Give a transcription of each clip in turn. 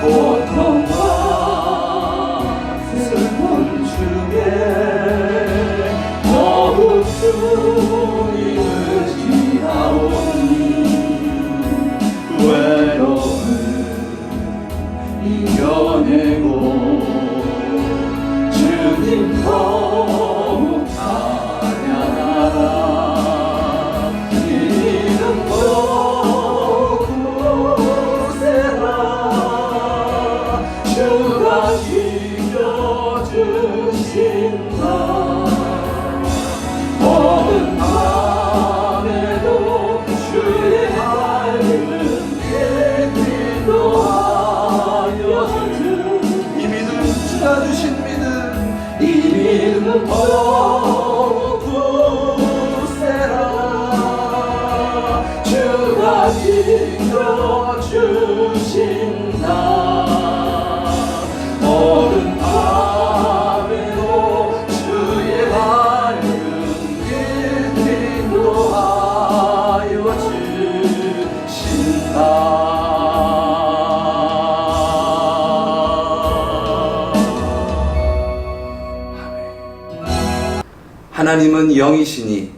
고통과 슬픔 중에 더욱 주님을 지나오니 외로움을 이겨내고 주님 더욱 찬양하라. 이 믿음 더욱 굳세라. 주가 지켜주신다. 모든 밤에도 주의 밝은 빛 인도하여 주. 이 믿음, 주가 주신 믿음, 이 믿음 더욱 굳세라. 주가 지켜주신다. 모든 밤에도 주의 밝은 빛 인도하여 주신다. 하나님은 영이시니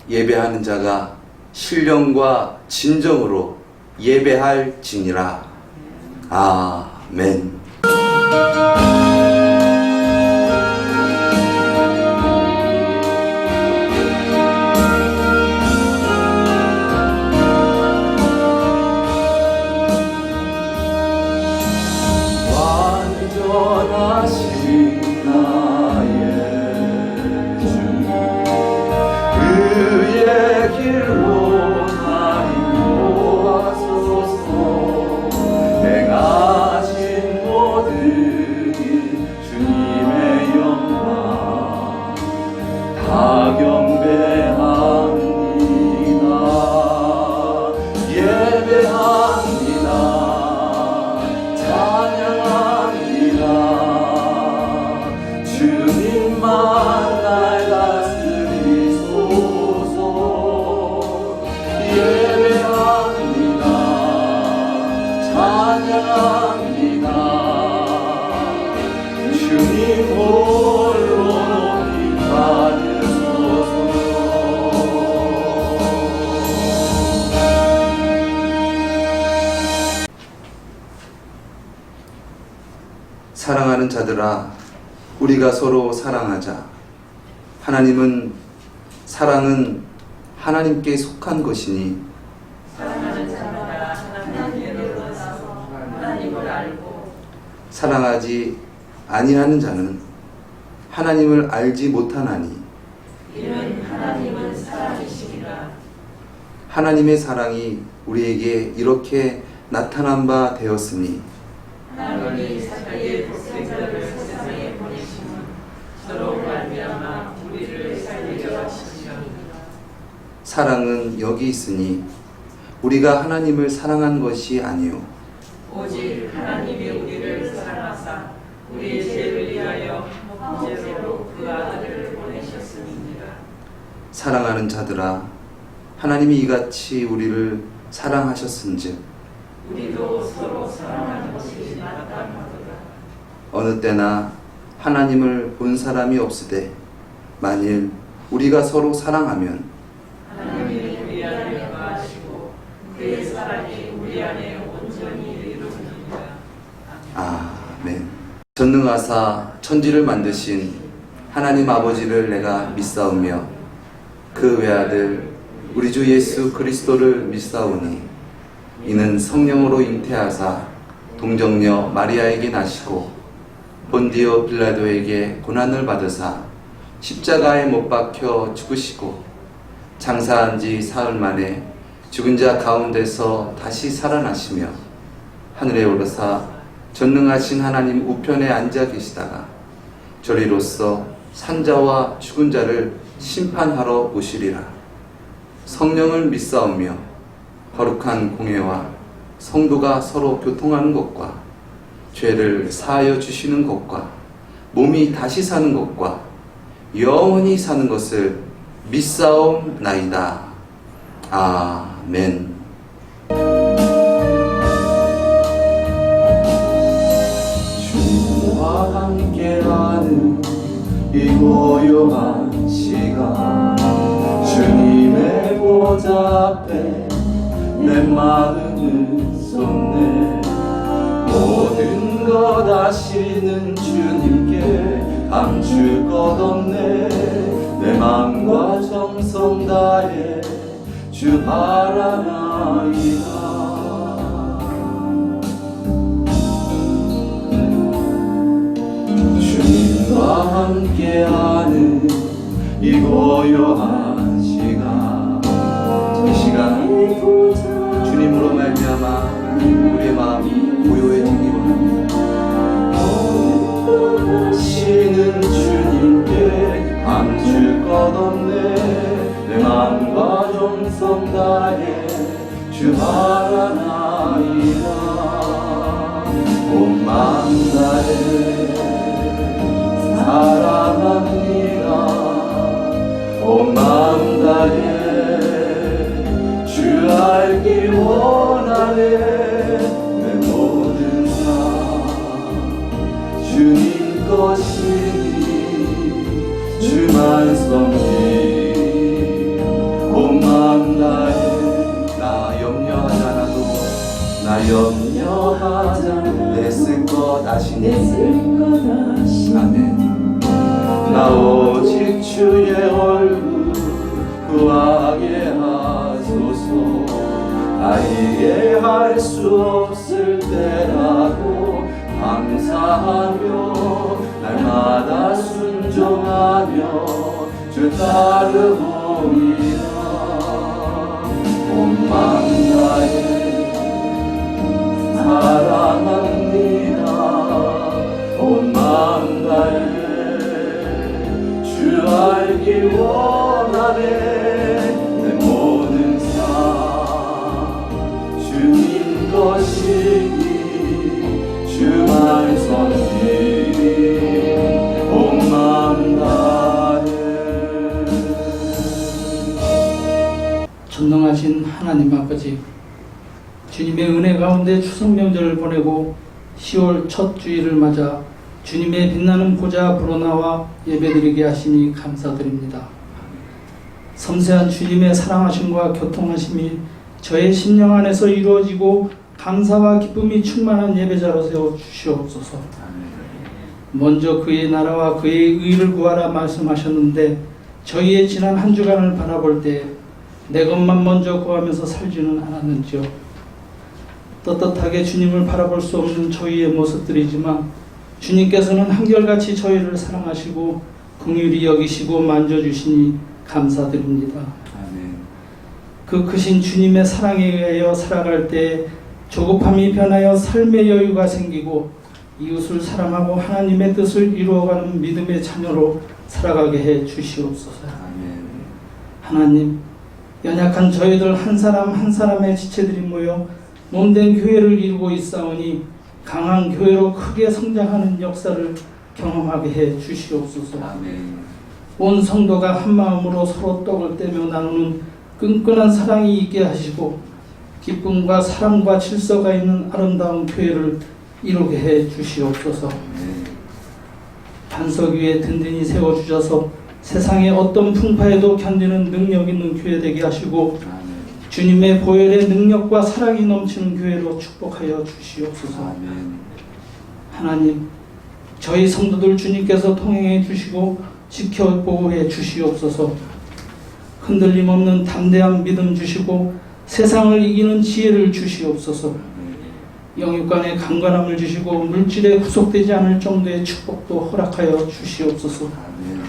예배하는 자가 신령과 진정으로 예배할지니라. 아멘. 완전하신 나의 그의 길로 나 인도하소서. 행하신 모든 일 주님의 영광 다 경배합니다. 예배합니다. 찬양합니다. 주님만 날 다스리소서. 예배합니다. 찬양합니다. 주님 홀로 높이 받으소서. 사랑하는 자들아, 우리가 서로 사랑하자. 사랑은 하나님께 속한 것이니 사랑하는 자마다 하나님께로 나서 하나님을 알고 사랑하지 아니하는 자는 하나님을 알지 못하나니 이는 하나님은 사랑이시니라. 하나님의 사랑이 우리에게 이렇게 나타난 바 되었으니 하나님이 자기의 독생자를 세상에 보내심은 서로 말미암아 우리를 살리려 하심이니라. 사랑은 여기 있으니 우리가 하나님을 사랑한 것이 아니요 오직 하나님이 우리를 사랑하사 우리의 죄를 위하여 목죄로 그 아들을 보내셨음이니라. 사랑하는 자들아, 하나님이 이같이 우리를 사랑하셨은즉 우리도 서로 사랑하는 것이 마땅하도다. 어느 때나 하나님을 본 사람이 없으되 만일 우리가 서로 사랑하면 하나님이 우리 안에 거하시고 그의 사랑이 우리 안에 온전히 이루어집니다. 아멘. 전능하사 천지를 만드신 하나님 아버지를 내가 믿사오며 그 외아들 우리 주 예수 그리스도를 믿사오니 이는 성령으로 잉태하사 동정녀 마리아에게 나시고 본디오 빌라도에게 고난을 받으사 십자가에 못 박혀 죽으시고 장사한 지 사흘 만에 죽은 자 가운데서 다시 살아나시며 하늘에 오르사 전능하신 하나님 우편에 앉아 계시다가 저리로서 산자와 죽은 자를 심판하러 오시리라. 성령을 믿사오며 거룩한 공회와 성도가 서로 교통하는 것과 죄를 사하여 주시는 것과 몸이 다시 사는 것과 영원히 사는 것을 믿사옵나이다. 아멘. 내 마음은 쏟네. 모든 것 아시는 주님께 감출 것 없네. 내 마음과 정성 다해 주 바라나이다. 주님과 함께하는 이 고요한 시간, 이 시간 주님으로 말미암아 우리의 마음이 고요해지기 원합니다. 시는 주님께 감출 것 없네. 내 마음과 정성 다해 주 바라나이다. 온 마음 다해 사랑합니다. 온 마음 다해 주 알기 원하네. 내 모든 삶 주님 것이니 주만 섬기. 온 마음 다해 나 염려하지 않아도 나 염려하지 않아도 내 쓸 것 아시니. 아멘. 나 오직 주의 얼굴 구하게 하소서. 나 이해할 수 없을 때라도 감사하며 날마다 순종하며 주 따르오리라. 온 마음 다해 사랑합니다. 온 마음 다해 주 알기 원하네. 내 모든 삶 주님 것이니 주만 섬기리. 온 마음 다해. 전능하신 하나님 아버지, 주님의 은혜 가운데 추석 명절을 보내고 10월 첫 주일을 맞아 주님의 빛나는 보좌 앞으로 나와 예배드리게 하시니 감사드립니다. 섬세한 주님의 사랑하심과 교통하심이 저의 심령 안에서 이루어지고 감사와 기쁨이 충만한 예배자로 세워 주시옵소서. 먼저 그의 나라와 그의 의를 구하라 말씀하셨는데 저희의 지난 한 주간을 바라볼 때 내 것만 먼저 구하면서 살지는 않았는지요. 떳떳하게 주님을 바라볼 수 없는 저희의 모습들이지만 주님께서는 한결같이 저희를 사랑하시고 긍휼히 여기시고 만져주시니 감사드립니다. 아멘. 그 크신 주님의 사랑에 의하여 살아갈 때 조급함이 변하여 삶의 여유가 생기고 이웃을 사랑하고 하나님의 뜻을 이루어가는 믿음의 자녀로 살아가게 해 주시옵소서. 아멘. 하나님, 연약한 저희들 한 사람 한 사람의 지체들이 모여 몸된 교회를 이루고 있사오니 강한 교회로 크게 성장하는 역사를 경험하게 해 주시옵소서. 아멘. 온 성도가 한 마음으로 서로 떡을 떼며 나누는 끈끈한 사랑이 있게 하시고 기쁨과 사랑과 질서가 있는 아름다운 교회를 이루게 해 주시옵소서. 반석 위에 든든히 세워주셔서 세상의 어떤 풍파에도 견디는 능력 있는 교회 되게 하시고 주님의 보혈의 능력과 사랑이 넘치는 교회로 축복하여 주시옵소서. 아멘. 하나님, 저희 성도들 주님께서 통행해 주시고 지켜 보호해 주시옵소서. 흔들림 없는 담대한 믿음 주시고 세상을 이기는 지혜를 주시옵소서. 영육간의 강건함을 주시고 물질에 구속되지 않을 정도의 축복도 허락하여 주시옵소서. 아멘.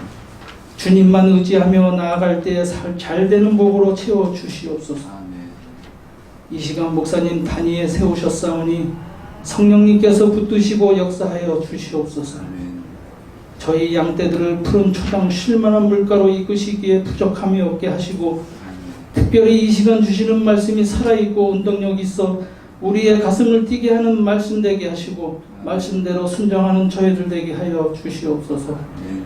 주님만 의지하며 나아갈 때에 잘 되는 복으로 채워 주시옵소서. 아멘. 이 시간 목사님 단위에 세우셨사오니 성령님께서 붙드시고 역사하여 주시옵소서. 아멘. 저희 양떼들을 푸른 초장 쉴만한 물가로 이끄시기에 부족함이 없게 하시고 특별히 이 시간 주시는 말씀이 살아있고 운동력이 있어 우리의 가슴을 뛰게 하는 말씀 되게 하시고 말씀대로 순종하는 저희들 되게 하여 주시옵소서. 아멘.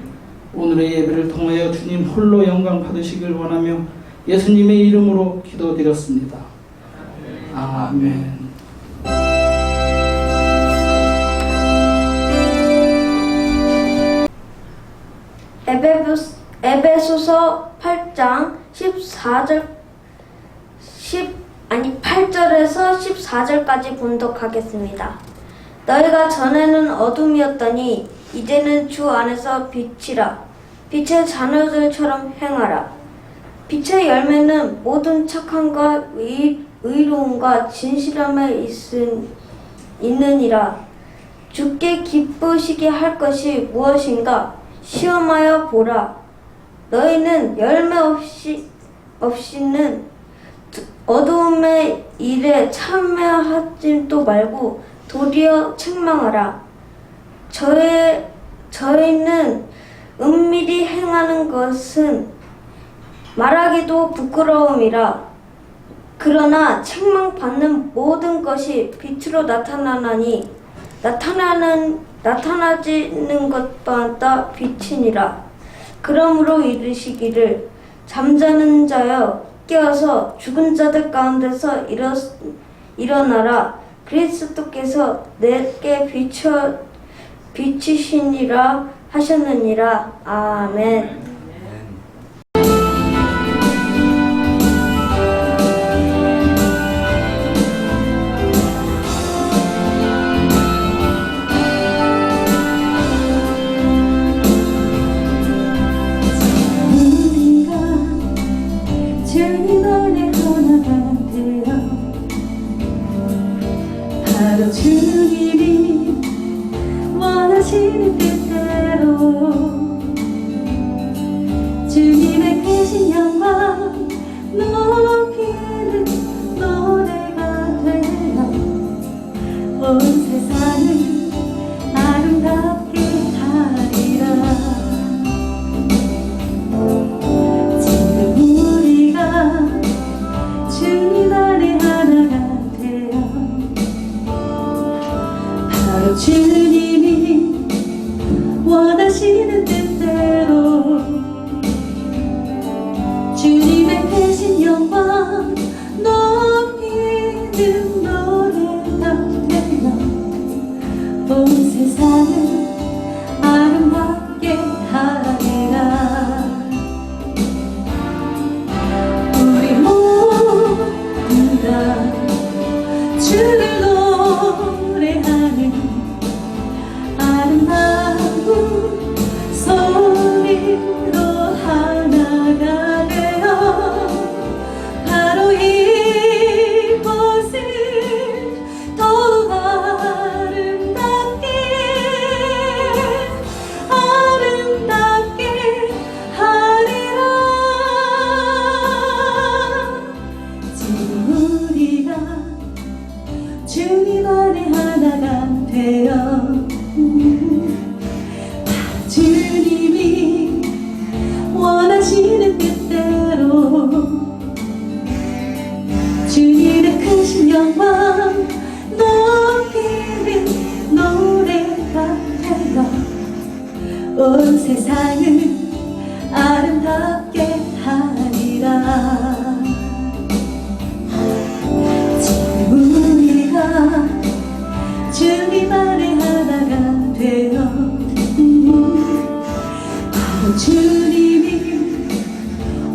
오늘의 예배를 통하여 주님 홀로 영광 받으시길 원하며 예수님의 이름으로 기도드렸습니다. 아멘. 에베소서 8장 14절 8절에서 14절까지 분독하겠습니다. 너희가 전에는 어둠이었더니 이제는 주 안에서 빛이라. 빛의 자녀들처럼 행하라. 빛의 열매는 모든 착함과 의로움과 진실함에 있느니라. 주께 기쁘시게 할 것이 무엇인가? 시험하여 보라. 너희는 열매 없이는 어두움의 일에 참여하지도 말고 도리어 책망하라. 저희는 은밀히 행하는 것은 말하기도 부끄러움이라. 그러나 책망받는 모든 것이 빛으로 나타나나니 나타나지는 것마다 빛이니라. 그러므로 이르시기를 잠자는 자여 깨어서 죽은 자들 가운데서 일어나라. 그리스도께서 내게 비치시니라 하셨느니라. 아멘. 주님이 원하시는 뜻대로 주님의 크신 영광 높이는 노래가 되어 온 세상을 아름답게 하리라. 지금 우리가 주님 안에 하나가 주님이 원하시는 뜻대로 주님의 크신 영광 높이는 노래가 되어 온 세상을 아름답게 하리라. 우리 모두가 주를 노래하는 아름다운 소리로 하나가 되어 바로 이곳을 더욱 아름답게 하리라. 지금 우리가 주님 안에 하나가 되어 주님이 원하시는 뜻대로 주님의 크신 영광 높이는 노래가 되어 온 세상을 아름답게 하리라. 지금 우리가 주님 안에 하나가 되어 주님이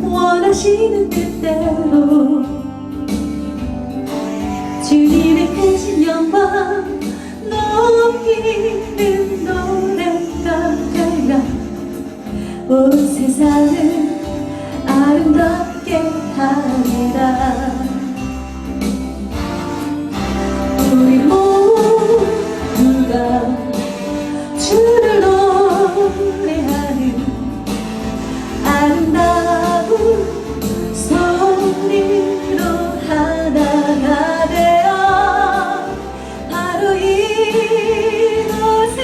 원하시는 뜻대로 주님의 크신 영광 높이는 노래가 되어 온 세상을 아름답게 하리라. 우리 모두가 주를 노래하는 아름다운 소리로 하나가 되어 바로 이곳을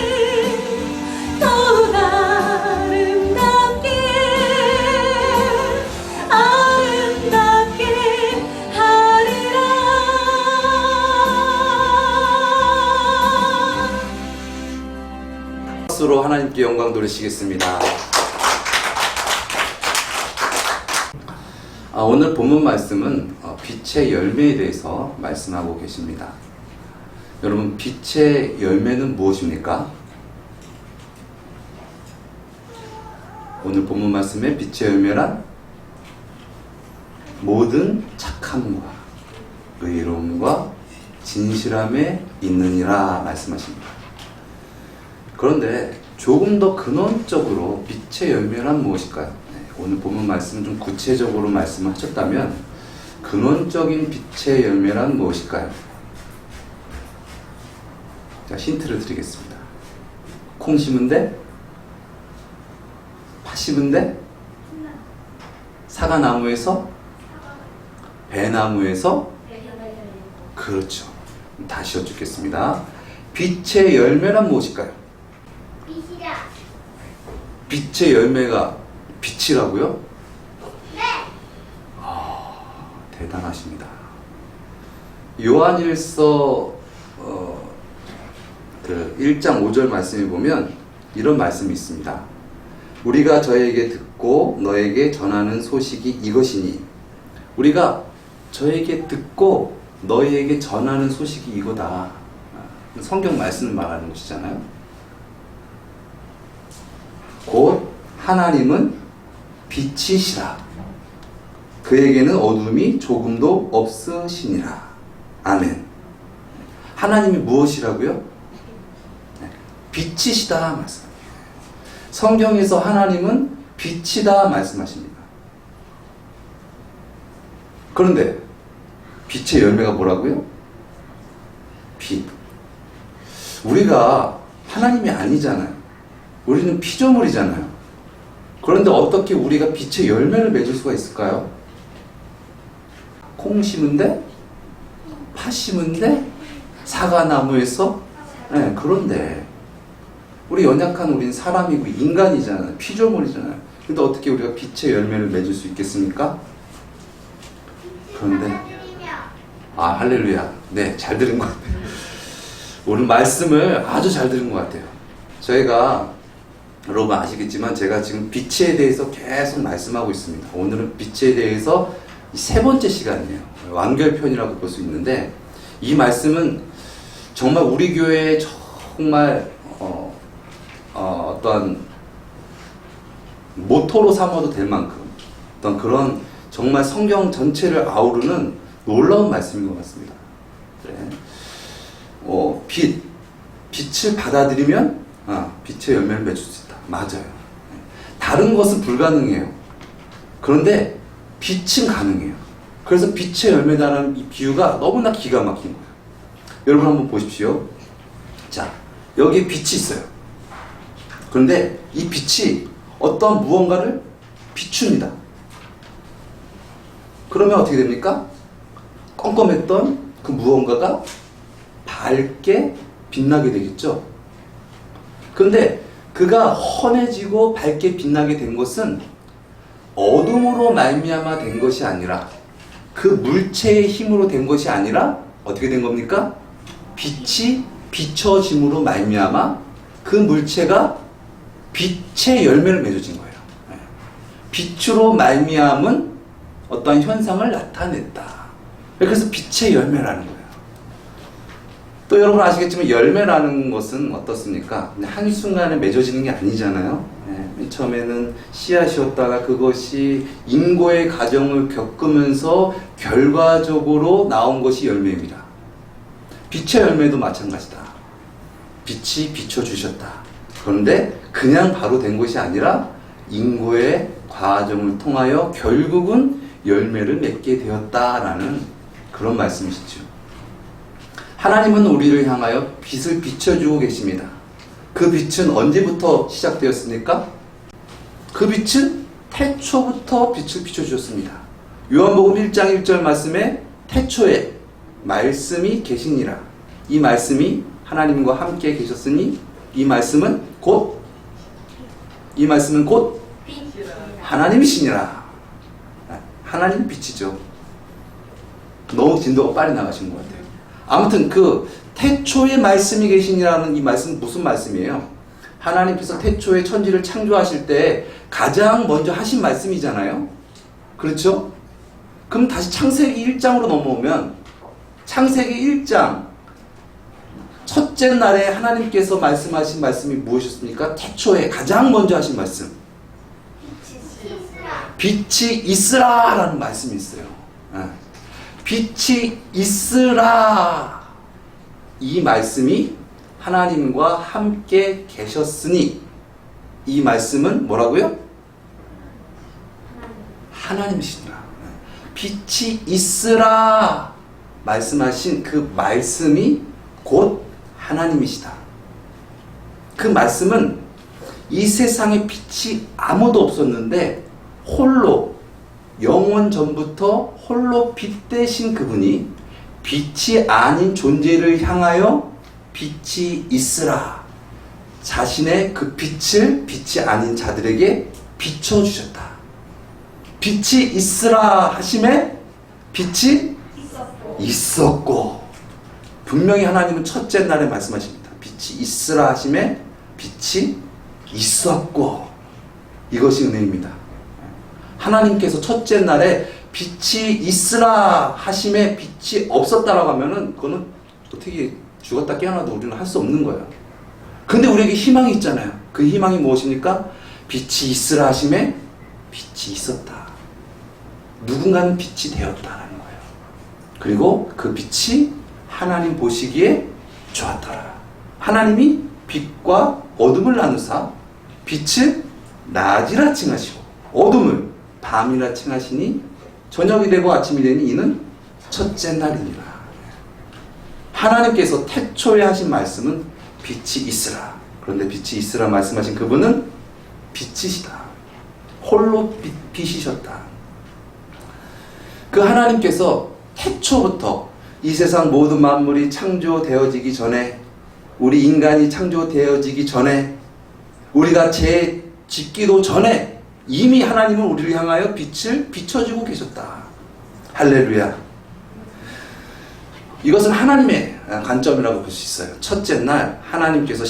더욱 아름답게 하리라. 박수로 하나님께 영광 돌리시겠습니다. 오늘 본문 말씀은 빛의 열매에 대해서 말씀하고 계십니다. 여러분, 빛의 열매는 무엇입니까? 오늘 본문 말씀의 빛의 열매란 모든 착함과 의로움과 진실함에 있느니라 말씀하십니다. 그런데 조금 더 근원적으로 빛의 열매란 무엇일까요? 네, 오늘 본문 말씀은 좀 구체적으로 말씀하셨다면 근원적인 빛의 열매란 무엇일까요? 자, 힌트를 드리겠습니다. 콩 심은 데? 팥 심은 데? 사과나무에서? 배나무에서? 그렇죠. 다시 여쭙겠습니다. 빛의 열매란 무엇일까요? 빛의 열매가 빛이라고요? 네. 대단하십니다. 요한일서 1장 5절 말씀에 보면 이런 말씀이 있습니다. 우리가 저에게 듣고 너에게 전하는 소식이 이것이니, 우리가 저에게 듣고 너희에게 전하는 소식이 이거다. 성경 말씀을 말하는 것이잖아요. 곧 하나님은 빛이시라. 그에게는 어둠이 조금도 없으시니라. 아멘. 하나님이 무엇이라고요? 빛이시다 말씀. 성경에서 하나님은 빛이다 말씀하십니다. 그런데 빛의 열매가 뭐라고요? 빛. 우리가 하나님이 아니잖아요. 우리는 피조물이잖아요. 그런데 어떻게 우리가 빛의 열매를 맺을 수가 있을까요? 콩 심은데? 팥 심은데? 사과나무에서? 네, 그런데 우리 연약한 우리는 사람이고 인간이잖아요. 피조물이잖아요. 근데 어떻게 우리가 빛의 열매를 맺을 수 있겠습니까? 그런데 할렐루야. 네, 잘 들은 것 같아요. 오늘 말씀을 아주 잘 들은 것 같아요. 저희가 여러분 아시겠지만 제가 지금 빛에 대해서 계속 말씀하고 있습니다. 오늘은 빛에 대해서 세 번째 시간이에요. 완결편이라고 볼 수 있는데, 이 말씀은 정말 우리 교회에 정말 어떤 모토로 삼아도 될 만큼 어떤 그런 정말 성경 전체를 아우르는 놀라운 말씀인 것 같습니다. 네. 빛을 받아들이면 빛의 열매를 맺을 수 있다. 맞아요. 다른 것은 불가능해요. 그런데 빛은 가능해요. 그래서 빛의 열매다라는 이 비유가 너무나 기가 막힌 거예요. 여러분 한번 보십시오. 자, 여기 빛이 있어요. 그런데 이 빛이 어떤 무언가를 비춥니다. 그러면 어떻게 됩니까? 껌껌했던 그 무언가가 밝게 빛나게 되겠죠. 그런데 그가 환해지고 밝게 빛나게 된 것은 어둠으로 말미암아 된 것이 아니라, 그 물체의 힘으로 된 것이 아니라 어떻게 된 겁니까? 빛이 비춰짐으로 말미암아 그 물체가 빛의 열매를 맺어진 거예요. 빛으로 말미암은 어떤 현상을 나타냈다. 그래서 빛의 열매라는 거예요. 또 여러분 아시겠지만 열매라는 것은 어떻습니까? 한순간에 맺어지는 게 아니잖아요. 맨 처음에는 씨앗이었다가 그것이 인고의 과정을 겪으면서 결과적으로 나온 것이 열매입니다. 빛의 열매도 마찬가지다. 빛이 비춰주셨다. 그런데 그냥 바로 된 것이 아니라 인고의 과정을 통하여 결국은 열매를 맺게 되었다라는 그런 말씀이시죠. 하나님은 우리를 향하여 빛을 비춰주고 계십니다. 그 빛은 언제부터 시작되었습니까? 그 빛은 태초부터 빛을 비춰주셨습니다. 요한복음 1장 1절 말씀에 태초에 말씀이 계시니라. 이 말씀이 하나님과 함께 계셨으니 이 말씀은 곧 하나님이시니라. 하나님 빛이죠. 너무 진도가 빨리 나가신 것 같아요. 아무튼 그 태초에 말씀이 계시니라는 이 말씀은 무슨 말씀이에요? 하나님께서 태초에 천지를 창조하실 때 가장 먼저 하신 말씀이잖아요. 그렇죠? 그럼 다시 창세기 1장으로 넘어오면 창세기 1장 첫째 날에 하나님께서 말씀하신 말씀이 무엇이었습니까? 태초에 가장 먼저 하신 말씀. 빛이 있으라 라는 말씀이 있어요. 빛이 있으라. 이 말씀이 하나님과 함께 계셨으니, 이 말씀은 뭐라고요? 하나님이시더라. 빛이 있으라 말씀하신 그 말씀이 곧 하나님이시다. 그 말씀은 이 세상에 빛이 아무도 없었는데 홀로, 영원 전부터 홀로 빛 되신 그분이 빛이 아닌 존재를 향하여 빛이 있으라, 자신의 그 빛을 빛이 아닌 자들에게 비춰주셨다. 빛이 있으라 하심에 빛이 있었고, 분명히 하나님은 첫째 날에 말씀하십니다. 빛이 있으라 하심에 빛이 있었고. 이것이 은혜입니다. 하나님께서 첫째 날에 빛이 있으라 하심에 빛이 없었다라고 하면은 그거는 어떻게 죽었다 깨어나도 우리는 할 수 없는 거예요. 근데 우리에게 희망이 있잖아요. 그 희망이 무엇입니까? 빛이 있으라 하심에 빛이 있었다. 누군가는 빛이 되었다라는 거예요. 그리고 그 빛이 하나님 보시기에 좋았더라. 하나님이 빛과 어둠을 나누사 빛을 낮이라 칭하시고 어둠을 밤이라 칭하시니 저녁이 되고 아침이 되니 이는 첫째 날이니라. 하나님께서 태초에 하신 말씀은 빛이 있으라. 그런데 빛이 있으라 말씀하신 그분은 빛이시다. 홀로 빛이셨다. 그 하나님께서 태초부터 이 세상 모든 만물이 창조되어지기 전에, 우리 인간이 창조되어지기 전에, 우리가 죄 짓기도 전에 이미 하나님은 우리를 향하여 빛을 비춰주고 계셨다. 할렐루야. 이것은 하나님의 관점이라고 볼 수 있어요. 첫째 날 하나님께서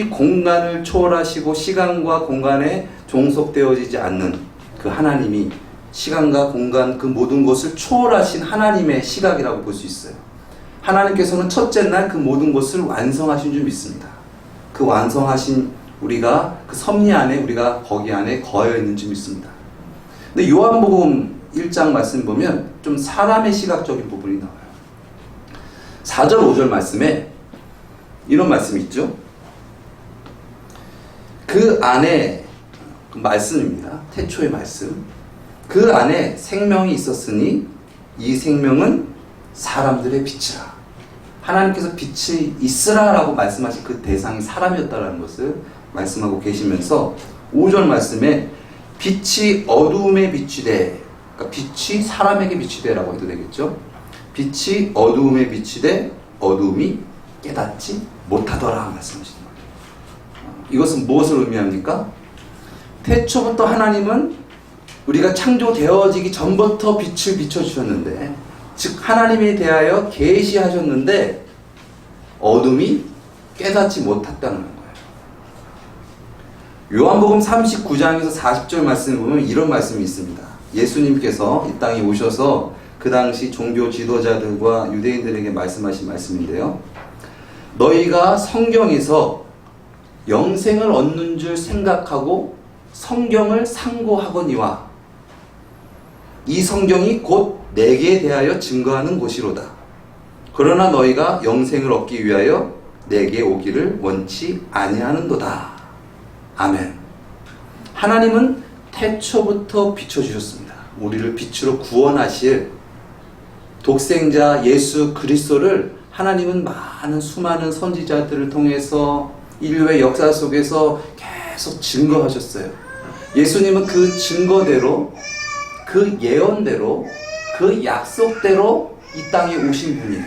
공간을 초월하시고 시간과 공간에 종속되어지지 않는 그 하나님이 시간과 공간 그 모든 것을 초월하신 하나님의 시각이라고 볼 수 있어요. 하나님께서는 첫째 날 그 모든 것을 완성하신 줄 믿습니다. 그 완성하신 우리가 그 섭리 안에, 우리가 거기 안에 거여 있는 줄 믿습니다. 근데 요한복음 1장 말씀 보면 좀 사람의 시각적인 부분이 나와요. 4절 5절 말씀에 이런 말씀이 있죠. 그 안에, 그 말씀입니다. 태초의 말씀. 그 안에 생명이 있었으니 이 생명은 사람들의 빛이라. 하나님께서 빛이 있으라 라고 말씀하신 그 대상이 사람이었다는 것을 말씀하고 계시면서 5절 말씀에 빛이 어두움에 비치되, 그러니까 빛이 사람에게 비치되 라고 해도 되겠죠. 빛이 어두움에 비치되 어두움이 깨닫지 못하더라 말씀하시는 거예요. 이것은 무엇을 의미합니까? 태초부터 하나님은 우리가 창조되어지기 전부터 빛을 비춰주셨는데, 즉 하나님에 대하여 계시하셨는데 어둠이 깨닫지 못했다는 거예요. 요한복음 39장에서 40절 말씀을 보면 이런 말씀이 있습니다. 예수님께서 이 땅에 오셔서 그 당시 종교 지도자들과 유대인들에게 말씀하신 말씀인데요. 너희가 성경에서 영생을 얻는 줄 생각하고 성경을 상고하거니와 이 성경이 곧 내게 대하여 증거하는 것이로다. 그러나 너희가 영생을 얻기 위하여 내게 오기를 원치 아니하는도다. 아멘. 하나님은 태초부터 비춰주셨습니다. 우리를 빛으로 구원하실 독생자 예수 그리스도를 하나님은 많은 수많은 선지자들을 통해서 인류의 역사 속에서 계속 증거하셨어요. 예수님은 그 증거대로, 그 예언대로, 그 약속대로 이 땅에 오신 분이에요.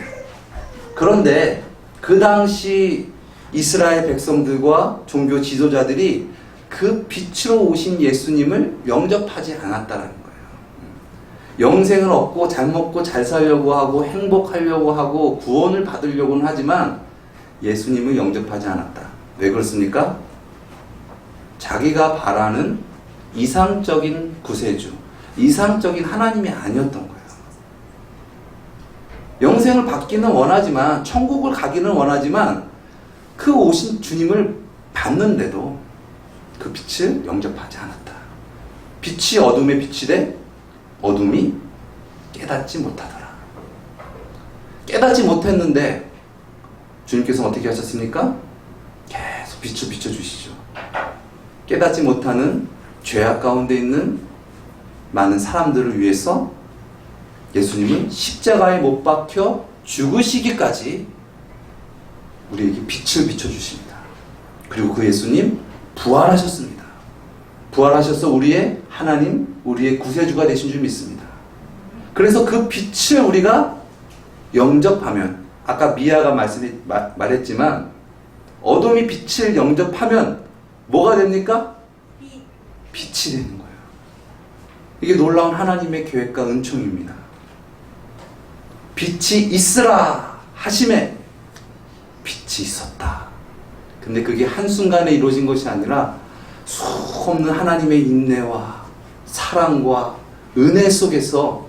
그런데 그 당시 이스라엘 백성들과 종교 지도자들이 그 빛으로 오신 예수님을 영접하지 않았다는 거예요. 영생을 얻고 잘 먹고 잘 살려고 하고 행복하려고 하고 구원을 받으려고는 하지만 예수님을 영접하지 않았다. 왜 그렇습니까? 자기가 바라는 이상적인 구세주, 이상적인 하나님이 아니었던 거예요. 영생을 받기는 원하지만, 천국을 가기는 원하지만 그 오신 주님을 받는데도 그 빛을 영접하지 않았다. 빛이 어둠에 비치되 어둠이 깨닫지 못하더라. 깨닫지 못했는데 주님께서 어떻게 하셨습니까? 계속 비춰주시죠. 깨닫지 못하는 죄악 가운데 있는 많은 사람들을 위해서 예수님은 십자가에 못 박혀 죽으시기까지 우리에게 빛을 비춰주십니다. 그리고 그 예수님 부활하셨습니다. 부활하셔서 우리의 하나님, 우리의 구세주가 되신 줄 믿습니다. 그래서 그 빛을 우리가 영접하면, 아까 미아가 말했지만 어둠이 빛을 영접하면 뭐가 됩니까? 빛이 되는 거예요. 이게 놀라운 하나님의 계획과 은총입니다. 빛이 있으라 하심에 빛이 있었다. 근데 그게 한순간에 이루어진 것이 아니라 수없는 하나님의 인내와 사랑과 은혜 속에서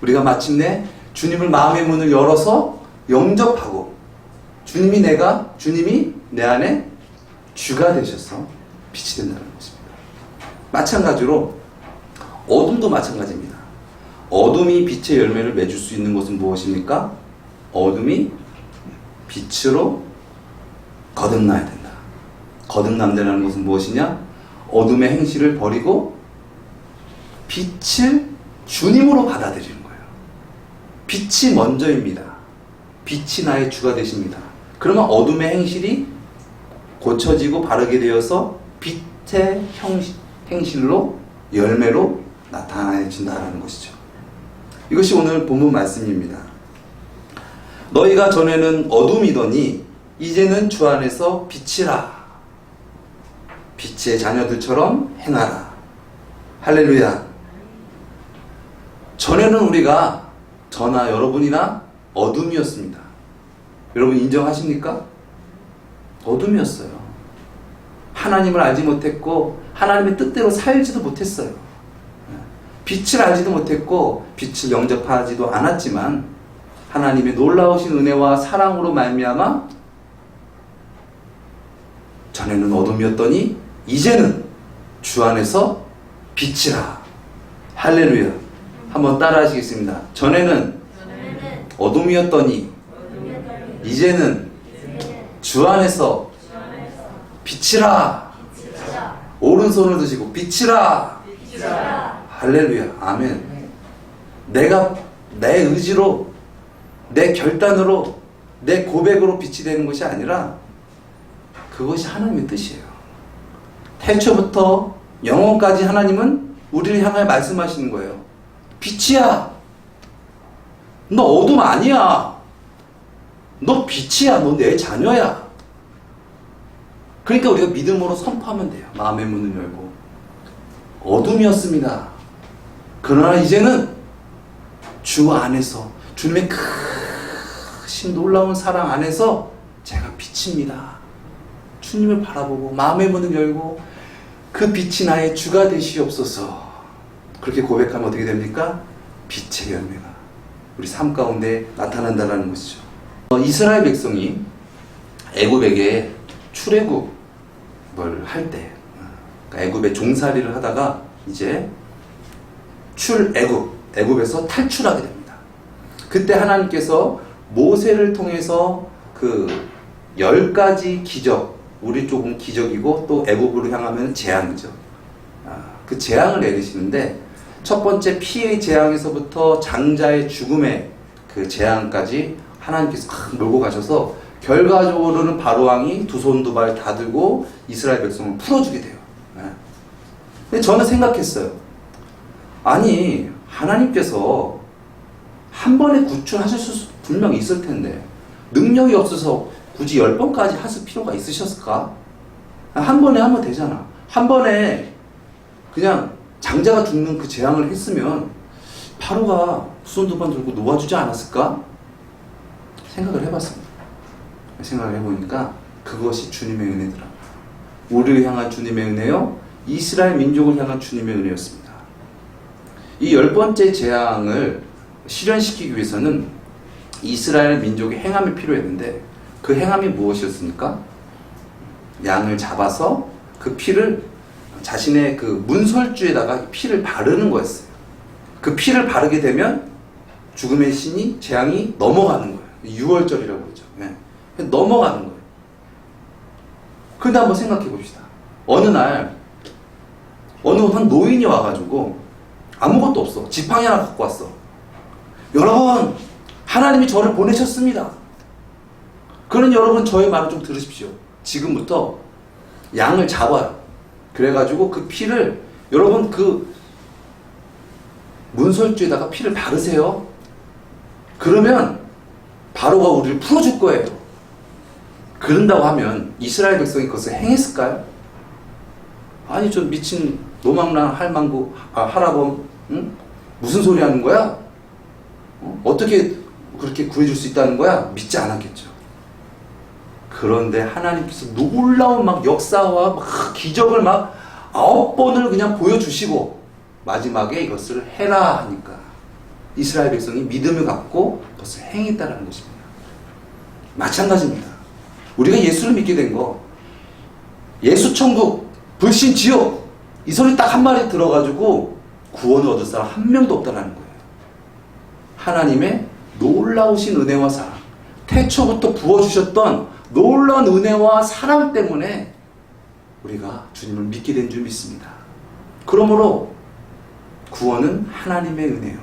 우리가 마침내 주님을 마음의 문을 열어서 영접하고 주님이 내 안에 주가 되셔서 빛이 된다는 것입니다. 마찬가지로 어둠도 마찬가지입니다. 어둠이 빛의 열매를 맺을 수 있는 것은 무엇입니까? 어둠이 빛으로 거듭나야 된다. 거듭남이라는 것은 무엇이냐? 어둠의 행실을 버리고 빛을 주님으로 받아들이는 거예요. 빛이 먼저입니다. 빛이 나의 주가 되십니다. 그러면 어둠의 행실이 고쳐지고 바르게 되어서 빛의 행실로 열매로 나타나진다는 것이죠. 이것이 오늘 본문 말씀입니다. 너희가 전에는 어둠이더니 이제는 주 안에서 빛이라. 빛의 자녀들처럼 행하라. 할렐루야. 전에는 우리가 저나 여러분이나 어둠이었습니다. 여러분 인정하십니까? 어둠이었어요. 하나님을 알지 못했고 하나님의 뜻대로 살지도 못했어요. 빛을 알지도 못했고 빛을 영접하지도 않았지만 하나님의 놀라우신 은혜와 사랑으로 말미암아 전에는 어둠이었더니 이제는 주 안에서 빛이라. 할렐루야. 한번 따라 하시겠습니다. 전에는 어둠이었더니 이제는 주 안에서 빛이라. 오른손을 드시고 빛이라. 할렐루야. 아멘. 내가 내 의지로, 내 결단으로, 내 고백으로 빛이 되는 것이 아니라 그것이 하나님의 뜻이에요. 태초부터 영원까지 하나님은 우리를 향하여 말씀하시는 거예요. 빛이야. 너 어둠 아니야. 너 빛이야. 너 내 자녀야. 그러니까 우리가 믿음으로 선포하면 돼요. 마음의 문을 열고. 어둠이었습니다. 그러나 이제는 주 안에서, 주님의 크신 놀라운 사랑 안에서 제가 빛입니다. 주님을 바라보고 마음의 문을 열고 그 빛이 나의 주가 되시옵소서. 그렇게 고백하면 어떻게 됩니까? 빛의 열매가 우리 삶 가운데 나타난다는 것이죠. 이스라엘 백성이 애굽에게 출애굽을 할 때, 그러니까 애굽에 종살이를 하다가 이제 애굽에서 탈출하게 됩니다. 그때 하나님께서 모세를 통해서 그 10가지 기적, 우리 쪽은 기적이고 또 애굽으로 향하면 재앙이죠. 그 재앙을 내리시는데 첫 번째 피의 재앙에서부터 장자의 죽음의 그 재앙까지 하나님께서 몰고 가셔서 결과적으로는 바로왕이 두 손 두 발 다 들고 이스라엘 백성을 풀어주게 돼요. 근데 저는 생각했어요. 아니 하나님께서 한 번에 구출하실 수 분명히 있을 텐데 능력이 없어서 굳이 10번까지 하실 필요가 있으셨을까? 한 번에 하면 되잖아. 한 번에 그냥 장자가 죽는 그 재앙을 했으면 바로가 두 손 두 발 들고 놓아주지 않았을까? 생각을 해봤습니다. 생각을 해보니까 그것이 주님의 은혜더라. 우리를 향한 주님의 은혜요, 이스라엘 민족을 향한 주님의 은혜였습니다. 이 10번째 재앙을 실현시키기 위해서는 이스라엘 민족의 행함이 필요했는데 그 행함이 무엇이었습니까? 양을 잡아서 그 피를 자신의 그 문설주에다가 피를 바르는 거였어요. 그 피를 바르게 되면 죽음의 신이 재앙이 넘어가는 거예요. 6월절이라고 그러죠. 예. 넘어가는 거예요. 근데 한번 생각해 봅시다. 어느 날 어느 한 노인이 와가지고 아무것도 없어. 지팡이 하나 갖고 왔어. 여러분, 하나님이 저를 보내셨습니다. 그런 여러분, 저의 말을 좀 들으십시오. 지금부터 양을 잡아요. 그래가지고 그 피를 여러분 그 문설주에다가 피를 바르세요. 그러면 바로가 우리를 풀어줄 거예요. 그런다고 하면 이스라엘 백성이 그것을 행했을까요? 아니, 저 미친 노망난 할망구 할아범, 응? 무슨 소리 하는 거야? 어떻게 그렇게 구해줄 수 있다는 거야? 믿지 않았겠죠. 그런데 하나님께서 놀라운 막 역사와 막 기적을 막 9번을 그냥 보여주시고 마지막에 이것을 해라 하니까 이스라엘 백성이 믿음을 갖고 그것을 행했다는 것입니다. 마찬가지입니다. 우리가 예수를 믿게 된 거, 예수 천국, 불신 지옥, 이 소리 딱 한 마디 들어가지고 구원을 얻을 사람 한 명도 없다는 거예요. 하나님의 놀라우신 은혜와 사랑, 태초부터 부어주셨던 놀라운 은혜와 사랑 때문에 우리가 주님을 믿게 된 줄 믿습니다. 그러므로 구원은 하나님의 은혜요,